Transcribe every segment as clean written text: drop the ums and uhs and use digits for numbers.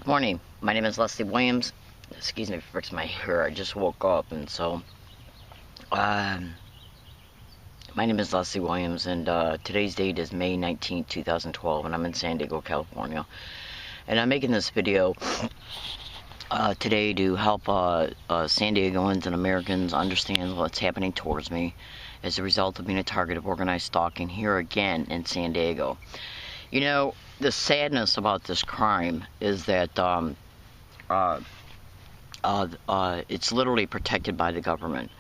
Morning. My name is Leslie Williams. Excuse me for fixing my hair. I just woke up, and so um, my name is Leslie Williams, and today's date is May 19th, 2012, and I'm in San Diego, California. And I'm making this video today to help San Diegoans and Americans understand what's happening towards me as a result of being a target of organized stalking here again in San Diego. You know, the sadness about this crime is that it's literally protected by the government.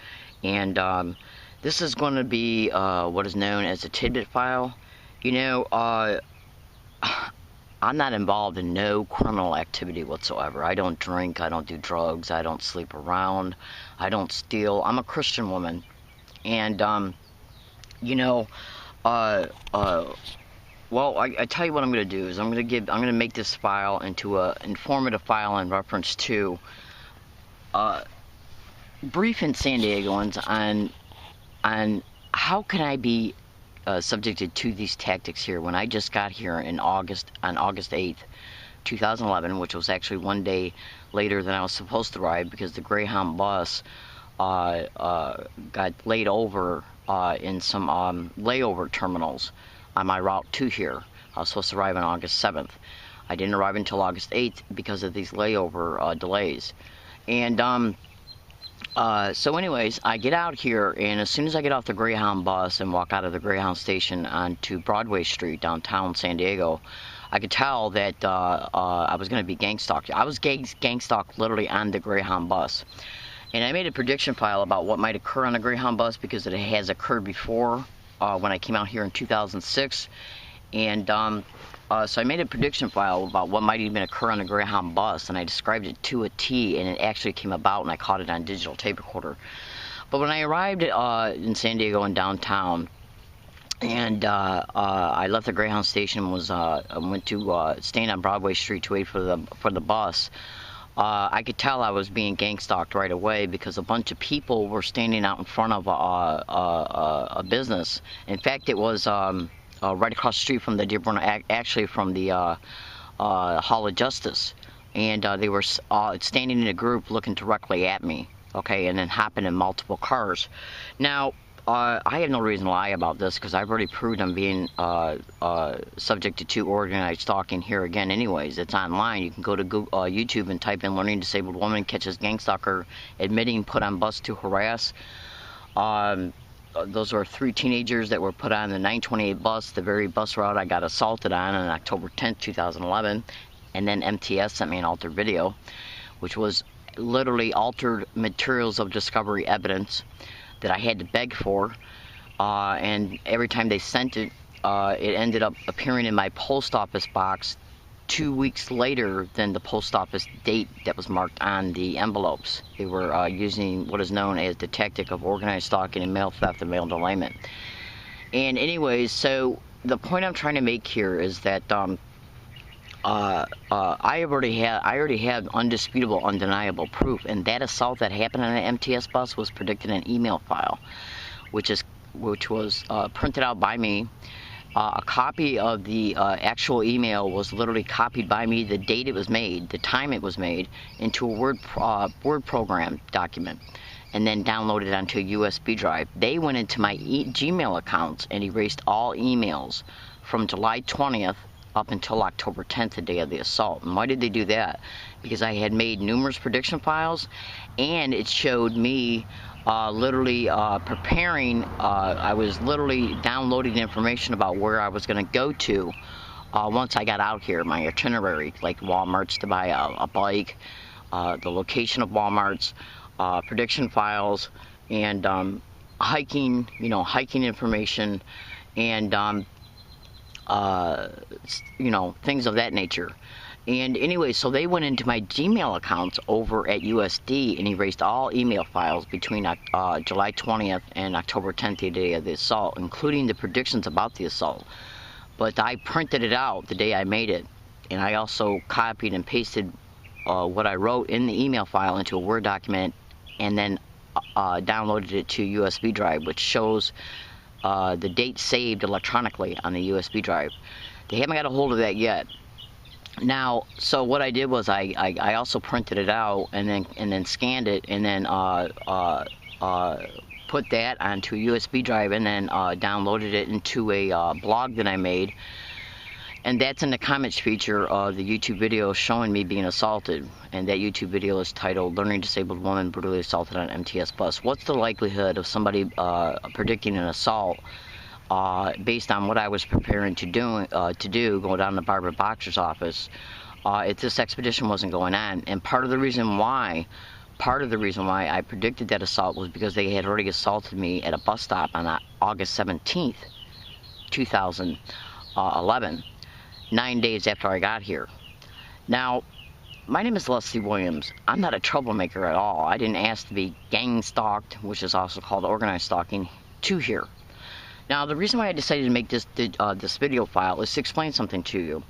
And this is going to be what is known as a tidbit file. You know, I'm not involved in no criminal activity whatsoever. I don't drink, I don't do drugs, I don't sleep around, I don't steal. I'm a Christian woman. And, you know, well, I tell you what I'm going to do is I'm going to make this file into a informative file in reference to briefing San Diegoans on how can I be subjected to these tactics here when I just got here on August 8th, 2011, which was actually one day later than I was supposed to arrive because the Greyhound bus got laid over in some layover terminals on my route to here. I was supposed to arrive on August 7th. I didn't arrive until August 8th because of these layover delays. And so anyways, I get out here, and as soon as I get off the Greyhound bus and walk out of the Greyhound station onto Broadway Street, downtown San Diego, I could tell that I was going to be gang stalked. I was gang stalked literally on the Greyhound bus. And I made a prediction file about what might occur on the Greyhound bus because it has occurred before when I came out here in 2006. And so I made a prediction file about what might even occur on the Greyhound bus, and I described it to a T, and it actually came about, and I caught it on digital tape recorder. But when I arrived in San Diego in downtown, and I left the Greyhound station, went to stand on Broadway Street to wait for the bus. I could tell I was being gang stalked right away because a bunch of people were standing out in front of a business. In fact, it was right across the street from the Dearborn, actually from the Hall of Justice, and they were standing in a group looking directly at me. Okay, and then hopping in multiple cars. Now, I have no reason to lie about this because I've already proved I'm being subjected to organized stalking here again anyways. It's online. You can go to Google, YouTube and type in "learning disabled woman catches gang stalker admitting put on bus to harass." Those were 3 teenagers that were put on the 928 bus, the very bus route I got assaulted on October 10th, 2011. And then MTS sent me an altered video, which was literally altered materials of discovery evidence that I had to beg for, and every time they sent it, it ended up appearing in my post office box 2 weeks later than the post office date that was marked on the envelopes. They were using what is known as the tactic of organized stalking and mail theft and mail delayment. And anyways, so the point I'm trying to make here is that I already have undisputable, undeniable proof, and that assault that happened on the MTS bus was predicted in an email file, which was printed out by me. A copy of the actual email was literally copied by me, the date it was made, the time it was made, into a Word program document, and then downloaded onto a USB drive. They went into my Gmail accounts and erased all emails from July 20th up until October 10th, the day of the assault. And why did they do that? Because I had made numerous prediction files, and it showed me literally preparing. I was literally downloading information about where I was going to go to once I got out here, my itinerary, like Walmart's to buy a bike, the location of Walmart's, prediction files, and hiking, hiking information, and things of that nature. And anyway, so they went into my Gmail accounts over at USD and erased all email files between July 20th and October 10th, the day of the assault, including the predictions about the assault. But I printed it out the day I made it, and I also copied and pasted what I wrote in the email file into a Word document, and then downloaded it to a USB drive, which shows the date saved electronically on the USB drive. They haven't got a hold of that yet. Now, so what I did was I also printed it out and then scanned it and then put that onto a USB drive and then downloaded it into a blog that I made. And that's in the comments feature of the YouTube video showing me being assaulted. And that YouTube video is titled, Learning Disabled Woman Brutally Assaulted on MTS Bus. What's the likelihood of somebody predicting an assault based on what I was preparing to do, going down to Barbara Boxer's office if this expedition wasn't going on? And part of the reason why I predicted that assault was because they had already assaulted me at a bus stop on August 17th, 2011. 9 days after I got here. Now, my name is Leslie Williams. I'm not a troublemaker at all. I didn't ask to be gang stalked, which is also called organized stalking, to here. Now, the reason why I decided to make this video file is to explain something to you.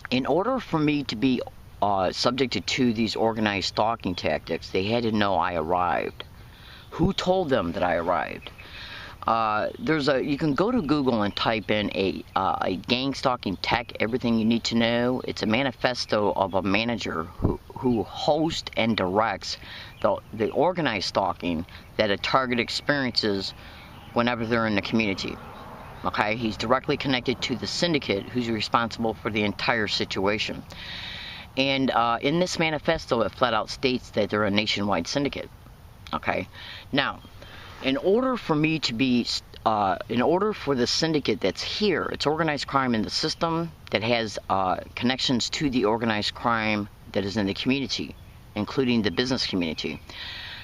In order for me to be subjected to these organized stalking tactics, they had to know I arrived. Who told them that I arrived? You can go to Google and type in a gang stalking tech, everything you need to know. It's a manifesto of a manager who hosts and directs the organized stalking that a target experiences whenever they're in the community. Okay, he's directly connected to the syndicate who's responsible for the entire situation. And in this manifesto, it flat out states that they're a nationwide syndicate. Okay, now, in order for me to be, in order for the syndicate that's here, it's organized crime in the system that has connections to the organized crime that is in the community, including the business community.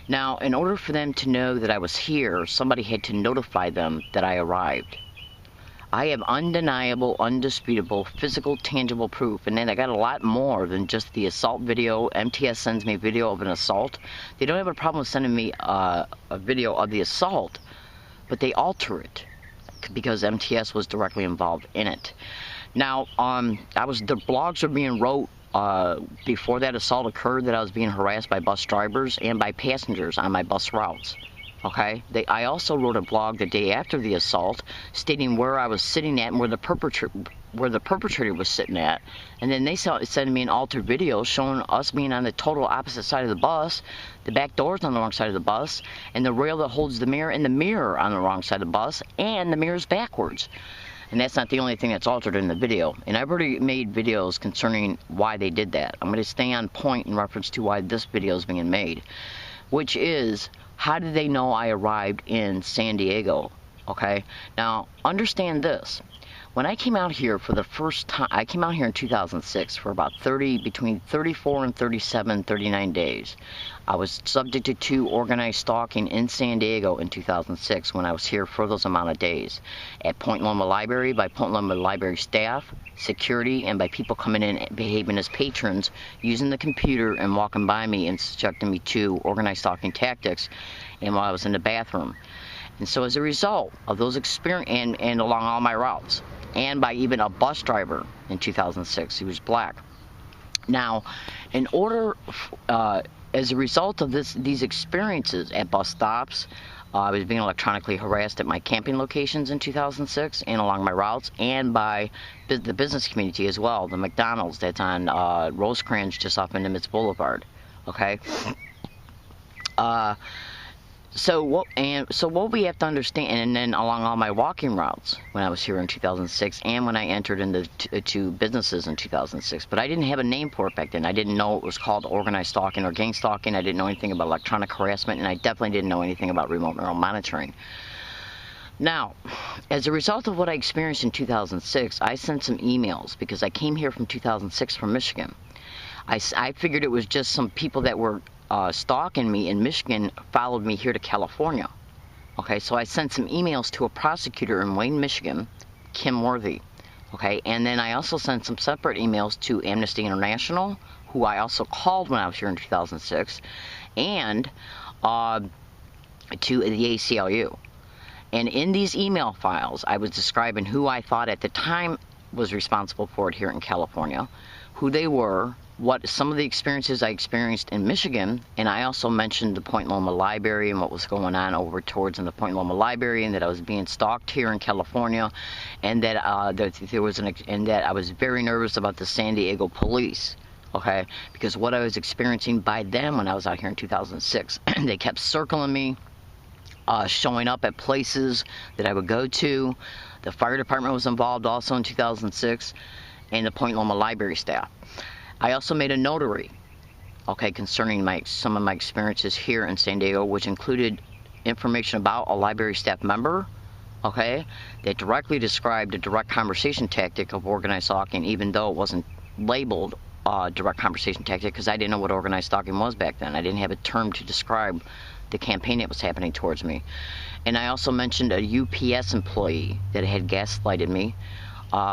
Now, in order for them to know that I was here, somebody had to notify them that I arrived. I have undeniable, undisputable, physical, tangible proof. And then I got a lot more than just the assault video. MTS sends me a video of an assault. They don't have a problem with sending me a video of the assault, but they alter it because MTS was directly involved in it. Now, the blogs were being wrote before that assault occurred that I was being harassed by bus drivers and by passengers on my bus routes. Okay, I also wrote a blog the day after the assault stating where I was sitting at and where the perpetrator was sitting at. And then they sent me an altered video showing us being on the total opposite side of the bus, the back door's on the wrong side of the bus, and the rail that holds the mirror and the mirror on the wrong side of the bus, and the mirror's backwards. And that's not the only thing that's altered in the video. And I've already made videos concerning why they did that. I'm going to stay on point in reference to why this video is being made, which is, how did they know I arrived in San Diego? Okay, now understand this. When I came out here for the first time, I came out here in 2006 for about between 34 and 37, 39 days. I was subjected to organized stalking in San Diego in 2006 when I was here for those amount of days. At Point Loma Library, by Point Loma Library staff, security, and by people coming in and behaving as patrons, using the computer and walking by me and subjecting me to organized stalking tactics, and while I was in the bathroom. And so as a result of those experiences, and along all my routes, and by even a bus driver in 2006, he was black. Now, in order, as a result of these experiences at bus stops, I was being electronically harassed at my camping locations in 2006 and along my routes, and by the business community as well, the McDonald's that's on Rosecrans just off Nimitz Boulevard. Okay. So what we have to understand, and then along all my walking routes when I was here in 2006, and when I entered into two businesses in 2006, but I didn't have a name for it back then. I didn't know it was called organized stalking or gang stalking. I didn't know anything about electronic harassment, and I definitely didn't know anything about remote neural monitoring. Now, as a result of what I experienced in 2006, I sent some emails because I came here from 2006 from Michigan. I figured it was just some people that were stalking me in Michigan followed me here to California. Okay, so I sent some emails to a prosecutor in Wayne, Michigan, Kim Worthy. Okay, and then I also sent some separate emails to Amnesty International, who I also called when I was here in 2006, and to the ACLU. And in these email files, I was describing who I thought at the time was responsible for it here in California, who they were, what some of the experiences I experienced in Michigan, and I also mentioned the Point Loma Library and what was going on over towards in the Point Loma Library, and that I was being stalked here in California, and that and that I was very nervous about the San Diego police. Okay, because what I was experiencing by them when I was out here in 2006, they kept circling me, showing up at places that I would go to. The fire department was involved also in 2006, and the Point Loma Library staff. I also made a notary, okay, concerning some of my experiences here in San Diego, which included information about a library staff member, okay, that directly described a direct conversation tactic of organized stalking, even though it wasn't labeled direct conversation tactic, because I didn't know what organized stalking was back then. I didn't have a term to describe the campaign that was happening towards me. And I also mentioned a UPS employee that had gaslighted me,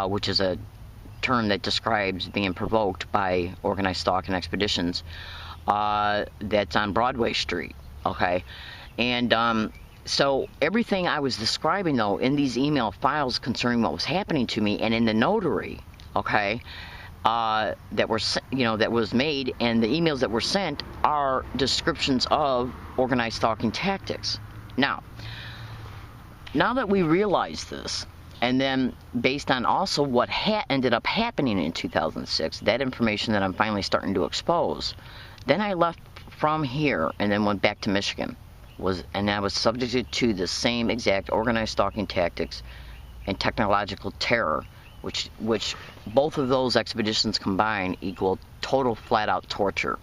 which is a term that describes being provoked by organized stalking expeditions, that's on Broadway Street, okay? And so everything I was describing, though, in these email files concerning what was happening to me, and in the notary, okay, that was made, and the emails that were sent are descriptions of organized stalking tactics. Now that we realize this, and then based on also what ended up happening in 2006, that information that I'm finally starting to expose, then I left from here and then went back to Michigan, and I was subjected to the same exact organized stalking tactics and technological terror, which both of those expeditions combined equal total flat-out torture,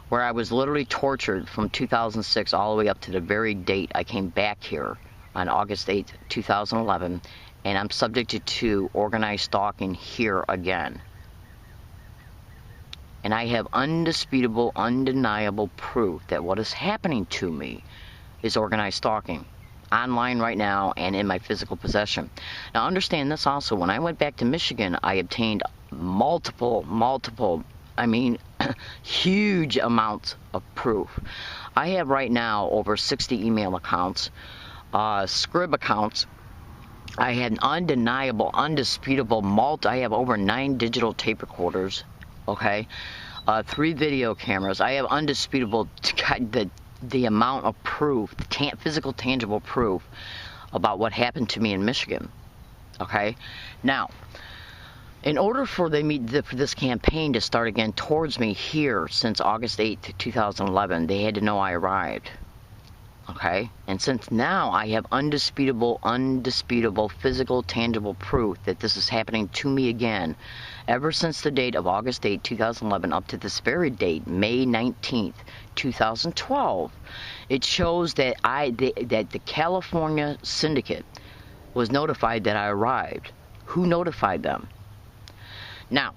where I was literally tortured from 2006 all the way up to the very date I came back here on August 8th, 2011, and I'm subjected to organized stalking here again. And I have undisputable, undeniable proof that what is happening to me is organized stalking, online right now and in my physical possession. Now understand this also, when I went back to Michigan, I obtained multiple, I mean, huge amounts of proof. I have right now over 60 email accounts, Scrib accounts. I had an undeniable, undisputable I have over 9 digital tape recorders, okay, 3 video cameras. I have undisputable, the amount of proof, physical, tangible proof about what happened to me in Michigan, okay? Now, in order for this campaign to start again towards me here since August 8th, 2011, they had to know I arrived. Okay, and since now I have undisputable, physical, tangible proof that this is happening to me again, ever since the date of August 8, 2011, up to this very date, May 19th, 2012, it shows that that the California syndicate was notified that I arrived. Who notified them? Now,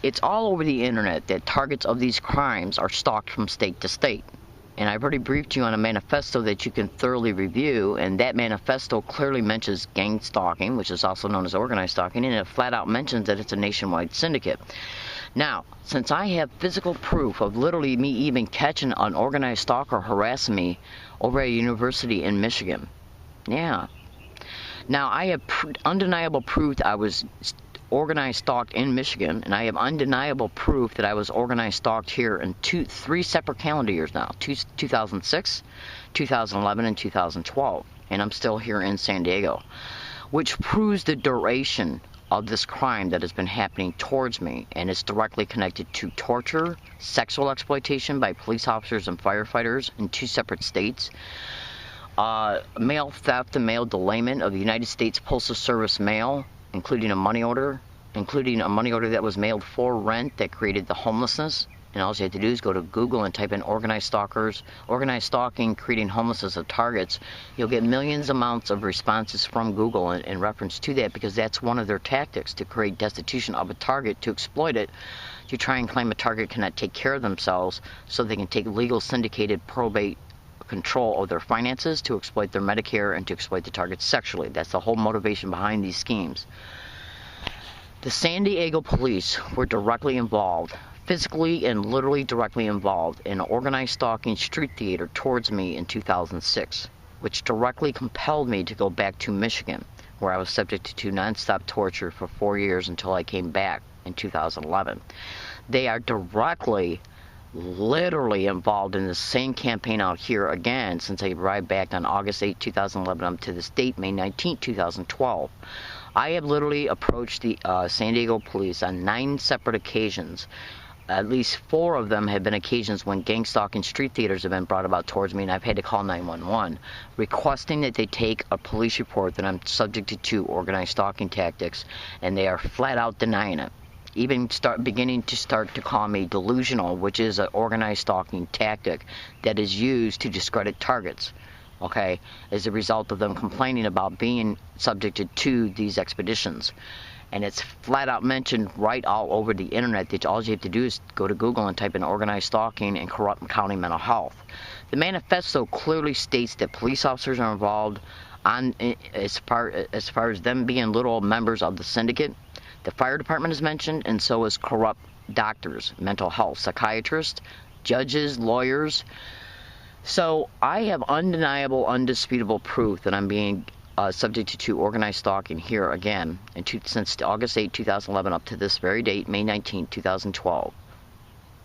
it's all over the internet that targets of these crimes are stalked from state to state. And I've already briefed you on a manifesto that you can thoroughly review, and that manifesto clearly mentions gang stalking, which is also known as organized stalking, and it flat out mentions that it's a nationwide syndicate. Now, since I have physical proof of literally me even catching an organized stalker harassing me over at a university in Michigan, yeah. Now, I have undeniable proof that I was organized stalked in Michigan, and I have undeniable proof that I was organized stalked here in 3 separate calendar years now, 2006, 2011, and 2012, and I'm still here in San Diego, which proves the duration of this crime that has been happening towards me, and it's directly connected to torture, sexual exploitation by police officers and firefighters in 2 separate states, mail theft and mail delayment of the United States Postal Service mail, including a money order that was mailed for rent that created the homelessness. And all you have to do is go to Google and type in organized stalking, creating homelessness of targets. You'll get millions amounts of responses from Google in reference to that, because that's one of their tactics, to create destitution of a target, to exploit it, to try and claim a target cannot take care of themselves, so they can take legal syndicated probate control of their finances, to exploit their Medicare, and to exploit the target sexually. That's the whole motivation behind these schemes. The San Diego police were directly involved, physically and literally directly involved, in organized stalking street theater towards me in 2006, which directly compelled me to go back to Michigan, where I was subject to nonstop torture for 4 years until I came back in 2011. They are directly, literally involved in the same campaign out here again since I arrived back on August 8, 2011 up to this date, May 19, 2012. I have literally approached the San Diego police on 9 separate occasions. At least 4 of them have been occasions when gang stalking street theaters have been brought about towards me, and I've had to call 911, requesting that they take a police report that I'm subjected to organized stalking tactics, and they are flat out denying it. Even beginning to call me delusional, which is an organized stalking tactic that is used to discredit targets, okay, as a result of them complaining about being subjected to these expeditions. And it's flat out mentioned right all over the internet that all you have to do is go to Google and type in organized stalking and corrupt county mental health. The manifesto clearly states that police officers are involved as far as them being literal members of the syndicate. The fire department is mentioned, and so is corrupt doctors, mental health, psychiatrists, judges, lawyers. So I have undeniable, undisputable proof that I'm being subject to organized stalking here again since August 8, 2011 up to this very date, May 19, 2012,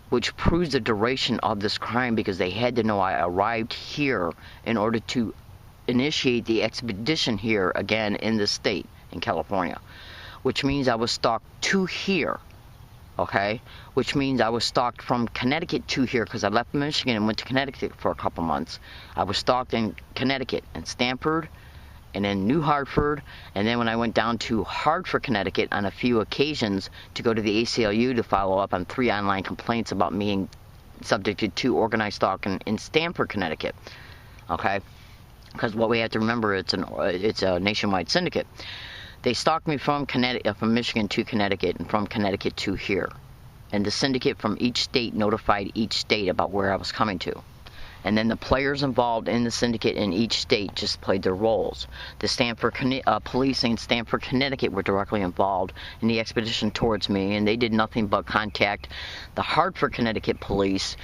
which proves the duration of this crime because they had to know I arrived here in order to initiate the expedition here again in this state, in California, which means I was stalked to here, okay? Which means I was stalked from Connecticut to here because I left Michigan and went to Connecticut for a couple months. I was stalked in Connecticut and Stamford, and then New Hartford, and then when I went down to Hartford, Connecticut on a few occasions to go to the ACLU to follow up on 3 online complaints about me being subjected to organized stalking in Stamford, Connecticut, okay? Because what we have to remember, it's a nationwide syndicate. They stalked me from Michigan to Connecticut and from Connecticut to here. And the syndicate from each state notified each state about where I was coming to. And then the players involved in the syndicate in each state just played their roles. The Stamford police in Stamford, Connecticut were directly involved in the expedition towards me, and they did nothing but contact the Hartford, Connecticut police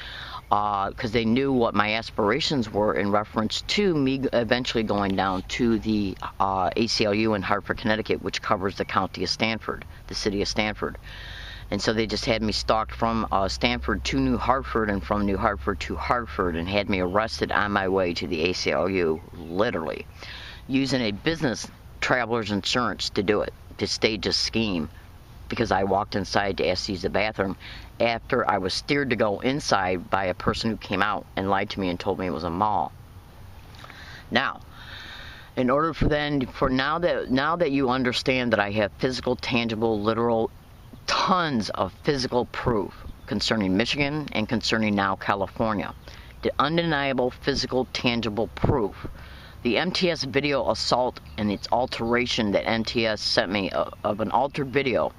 because they knew what my aspirations were in reference to me eventually going down to the ACLU in Hartford, Connecticut, which covers the county of Stamford, the city of Stamford. And so they just had me stalked from Stamford to New Hartford and from New Hartford to Hartford and had me arrested on my way to the ACLU, literally, using a business traveler's insurance to do it, to stage a scheme, because I walked inside to ask to use the bathroom after I was steered to go inside by a person who came out and lied to me and told me it was a mall. Now, in order for now that you understand that I have physical, tangible, literal, tons of physical proof concerning Michigan and concerning now California, the undeniable physical, tangible proof, the MTS video assault and its alteration that MTS sent me of an altered video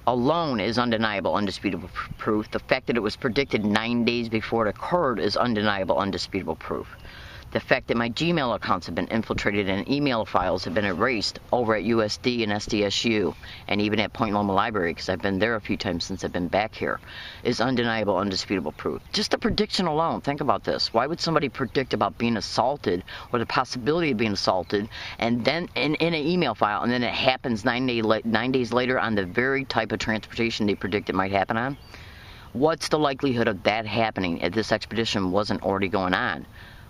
alone is undeniable, undisputable proof. The fact that it was predicted 9 days before it occurred is undeniable, undisputable proof. The fact that my Gmail accounts have been infiltrated and email files have been erased over at USD and SDSU and even at Point Loma Library, because I've been there a few times since I've been back here, is undeniable, undisputable proof. Just the prediction alone, think about this. Why would somebody predict about being assaulted or the possibility of being assaulted and then in an email file, and then it happens 9 days later on the very type of transportation they predict it might happen on? What's the likelihood of that happening if this expedition wasn't already going on,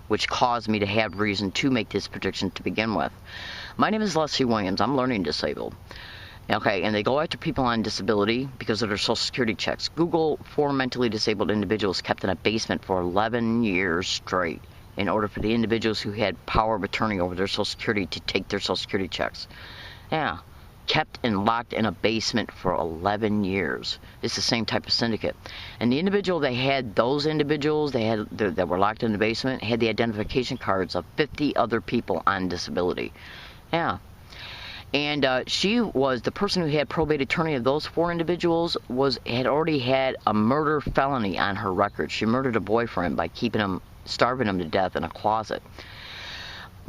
which caused me to have reason to make this prediction to begin with? My name is Leslie Williams. I'm learning disabled. Okay, and they go after people on disability because of their Social Security checks. Google 4 mentally disabled individuals kept in a basement for 11 years straight in order for the individuals who had power of attorney over their Social Security to take their Social Security checks. Yeah, kept and locked in a basement for 11 years. It's the same type of syndicate. And the individual those individuals that were locked in the basement had the identification cards of 50 other people on disability. Yeah. And she was the person who had probate attorney of those 4 individuals had already had a murder felony on her record. She murdered a boyfriend by starving him to death in a closet.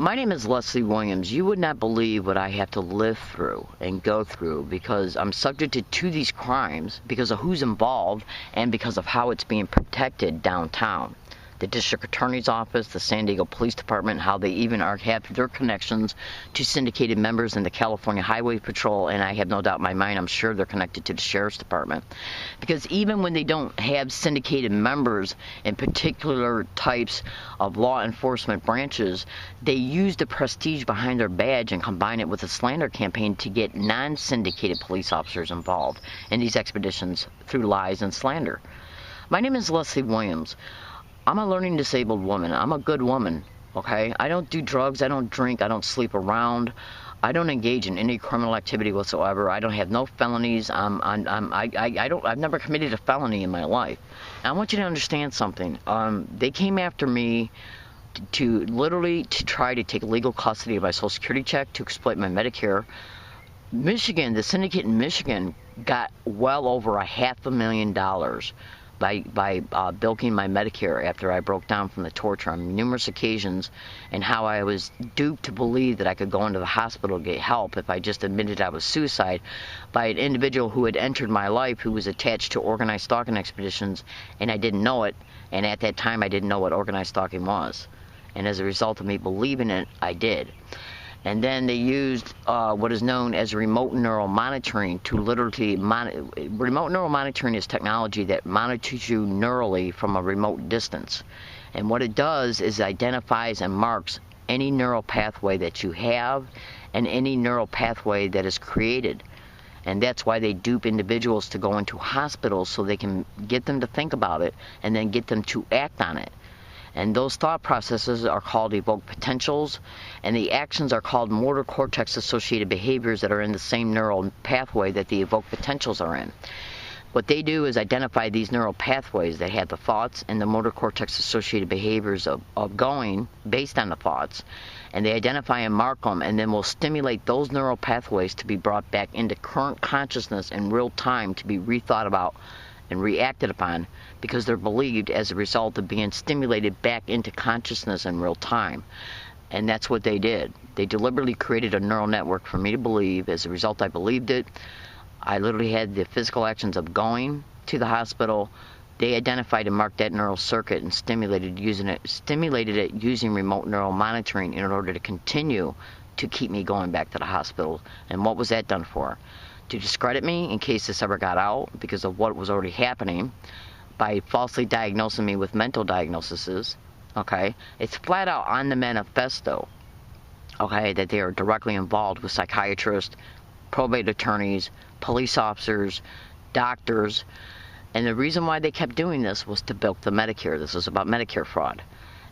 My name is Leslie Williams. You would not believe what I have to live through and go through because I'm subjected to these crimes because of who's involved and because of how it's being protected downtown. the district attorney's office, the San Diego Police Department, how they even have their connections to syndicated members in the California Highway Patrol, and I have no doubt in my mind, I'm sure they're connected to the Sheriff's Department. Because even when they don't have syndicated members in particular types of law enforcement branches, they use the prestige behind their badge and combine it with a slander campaign to get non-syndicated police officers involved in these expeditions through lies and slander. My name is Leslie Williams. I'm a learning disabled woman. I'm a good woman, okay? I don't do drugs, I don't drink, I don't sleep around. I don't engage in any criminal activity whatsoever. I don't have no felonies. I've never committed a felony in my life. And I want you to understand something. They came after me to literally try to take legal custody of my Social Security check, to exploit my Medicare. Michigan, the syndicate in Michigan, got well over $500,000 by bilking my Medicare after I broke down from the torture on numerous occasions, and how I was duped to believe that I could go into the hospital to get help if I just admitted I was suicide by an individual who had entered my life who was attached to organized stalking expeditions, and I didn't know it, and at that time I didn't know what organized stalking was. And as a result of me believing it, I did. And then they used what is known as remote neural monitoring to literally remote neural monitoring is technology that monitors you neurally from a remote distance. And what it does is identifies and marks any neural pathway that you have and any neural pathway that is created. And that's why they dupe individuals to go into hospitals, so they can get them to think about it and then get them to act on it. And those thought processes are called evoked potentials, and the actions are called motor cortex associated behaviors that are in the same neural pathway that the evoked potentials are in. What they do is identify these neural pathways that have the thoughts and the motor cortex associated behaviors of going based on the thoughts, and they identify and mark them, and then will stimulate those neural pathways to be brought back into current consciousness in real time to be rethought about and reacted upon, because they're believed as a result of being stimulated back into consciousness in real time. And that's what they did. They deliberately created a neural network for me to believe. As a result, I believed it. I literally had the physical actions of going to the hospital. They identified and marked that neural circuit and stimulated it using remote neural monitoring in order to continue to keep me going back to the hospital. And what was that done for? To discredit me in case this ever got out because of what was already happening, by falsely diagnosing me with mental diagnoses, okay? It's flat out on the manifesto, okay, that they are directly involved with psychiatrists, probate attorneys, police officers, doctors, and the reason why they kept doing this was to bilk the Medicare. This was about Medicare fraud.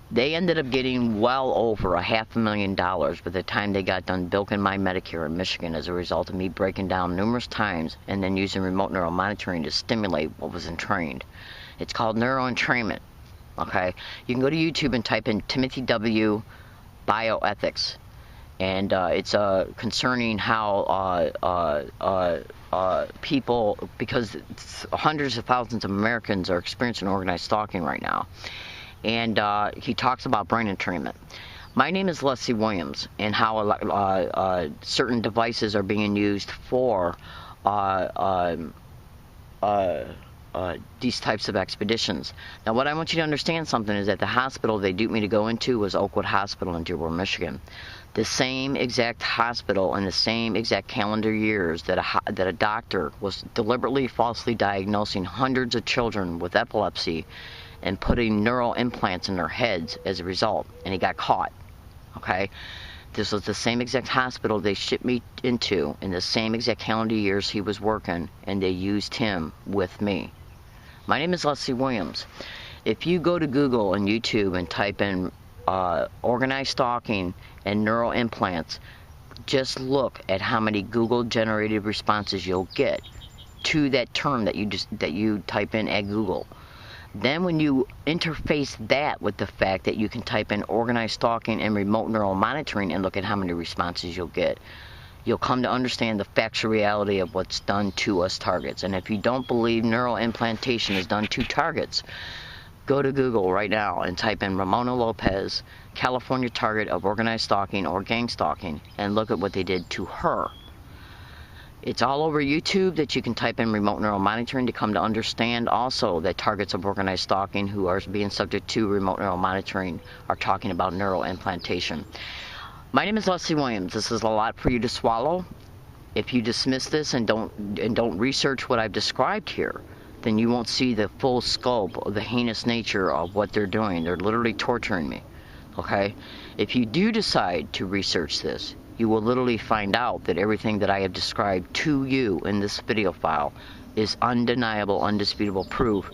They ended up getting well over $500,000 by the time they got done bilking my Medicare in Michigan as a result of me breaking down numerous times and then using remote neural monitoring to stimulate what was entrained. It's called neuroentrainment, okay? You can go to YouTube and type in Timothy W. Bioethics, and it's concerning how people, because hundreds of thousands of Americans are experiencing organized stalking right now. And he talks about brain entrainment. My name is Leslie Williams, and how certain devices are being used for these types of expeditions. Now, what I want you to understand something is that the hospital they duped me to go into was Oakwood Hospital in Dearborn, Michigan. The same exact hospital in the same exact calendar years that a doctor was deliberately falsely diagnosing hundreds of children with epilepsy and putting neural implants in their heads as a result, and he got caught, okay? This was the same exact hospital they shipped me into in the same exact calendar years he was working, and they used him with me. My name is Leslie Williams. If you go to Google and YouTube and type in organized stalking and neural implants, just look at how many Google-generated responses you'll get to that term that you type in at Google. Then when you interface that with the fact that you can type in organized stalking and remote neural monitoring and look at how many responses you'll get, you'll come to understand the factual reality of what's done to us targets. And if you don't believe neural implantation is done to targets, go to Google right now and type in Ramona Lopez, California target of organized stalking or gang stalking, and look at what they did to her. It's all over YouTube that you can type in remote neural monitoring to come to understand also that targets of organized stalking who are being subject to remote neural monitoring are talking about neural implantation. My name is Leslie Williams. This is a lot for you to swallow. If you dismiss this and don't research what I've described here, then you won't see the full scope of the heinous nature of what they're doing. They're literally torturing me. Okay? If you do decide to research this, you will literally find out that everything that I have described to you in this video file is undeniable, undisputable proof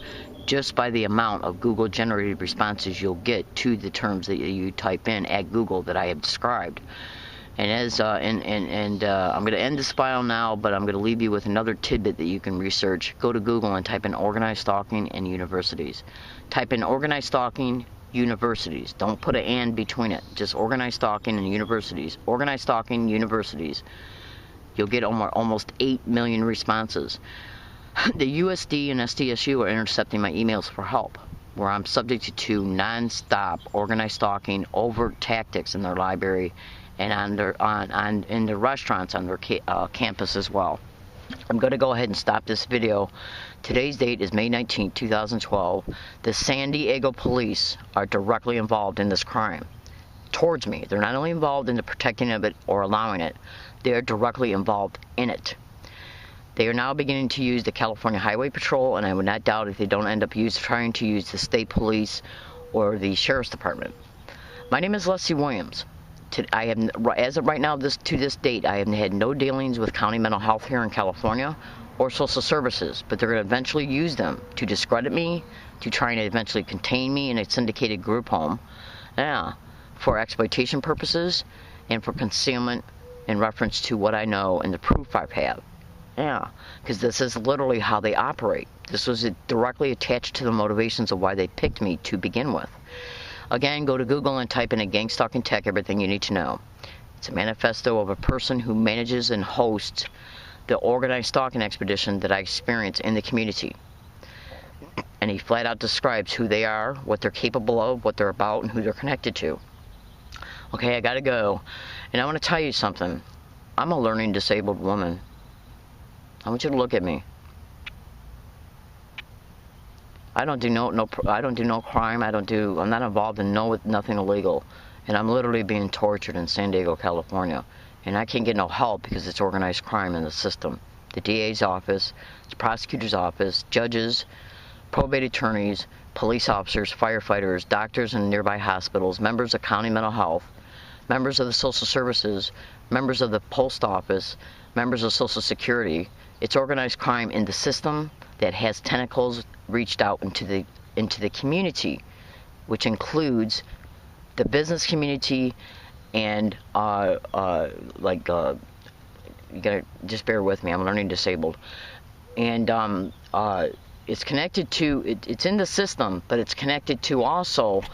just by the amount of Google generated responses you'll get to the terms that you type in at Google that I have described. And as I'm going to end this file now, but I'm going to leave you with another tidbit that you can research. Go to Google and type in organized stalking and universities. Type in organized stalking universities. Don't put an and between it. Just organized stalking and universities. Organized stalking universities. You'll get almost 8 million responses. The USD and SDSU are intercepting my emails for help, where I'm subject to non-stop organized stalking, overt tactics in their library, and in the restaurants on their campus as well. I'm going to go ahead and stop this video. Today's date is May 19, 2012. The San Diego police are directly involved in this crime towards me. They're not only involved in the protecting of it or allowing it, they're directly involved in it. They are now beginning to use the California Highway Patrol, and I would not doubt if they don't end up trying to use the state police or the sheriff's department. My name is Leslie Williams. I have, as of right now, to this date, I have had no dealings with county mental health here in California or social services, but they're going to eventually use them to discredit me, to try and eventually contain me in a syndicated group home, for exploitation purposes and for concealment in reference to what I know and the proof I have. Because this is literally how they operate. This was directly attached to the motivations of why they picked me to begin with. Again, go to Google and type in a gang stalking tech, everything you need to know. It's a manifesto of a person who manages and hosts the organized stalking expedition that I experience in the community. And he flat out describes who they are, what they're capable of, what they're about, and who they're connected to. Okay, I gotta go. And I want to tell you something. I'm a learning disabled woman. I want you to look at me. I don't do no crime. I'm not involved in nothing illegal, and I'm literally being tortured in San Diego, California, and I can't get no help because it's organized crime in the system. The DA's office, the prosecutor's office, judges, probate attorneys, police officers, firefighters, doctors in nearby hospitals, members of county mental health, members of the social services, members of the post office, members of Social Security. It's organized crime in the system that has tentacles reached out into the community, which includes the business community and you gotta just bear with me. I'm learning disabled, and it's connected to it's in the system, but it's connected to also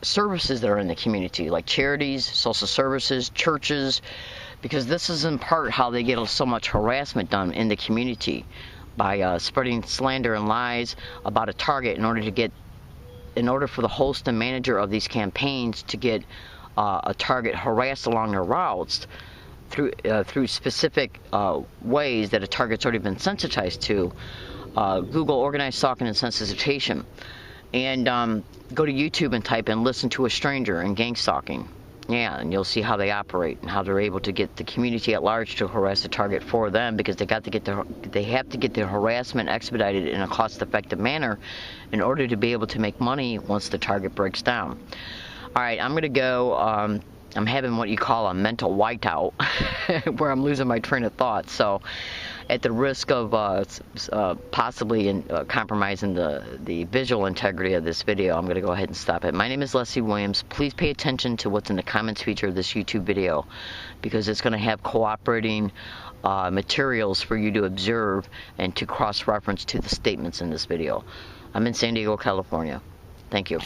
services that are in the community, like charities, social services, churches, because this is in part how they get so much harassment done in the community by spreading slander and lies about a target in order for the host and manager of these campaigns to get a target harassed along their routes through specific ways that a target's already been sensitized to. Google organized stalking and sensitization, and go to YouTube and type in "listen to a stranger" and gang stalking. And you'll see how they operate and how they're able to get the community at large to harass the target for them, because they have to get their harassment expedited in a cost-effective manner in order to be able to make money once the target breaks down. All right, I'm gonna go. I'm having what you call a mental whiteout, where I'm losing my train of thought. So, at the risk of possibly compromising the visual integrity of this video, I'm going to go ahead and stop it. My name is Leslie Williams. Please pay attention to what's in the comments feature of this YouTube video, because it's going to have cooperating materials for you to observe and to cross-reference to the statements in this video. I'm in San Diego, California. Thank you.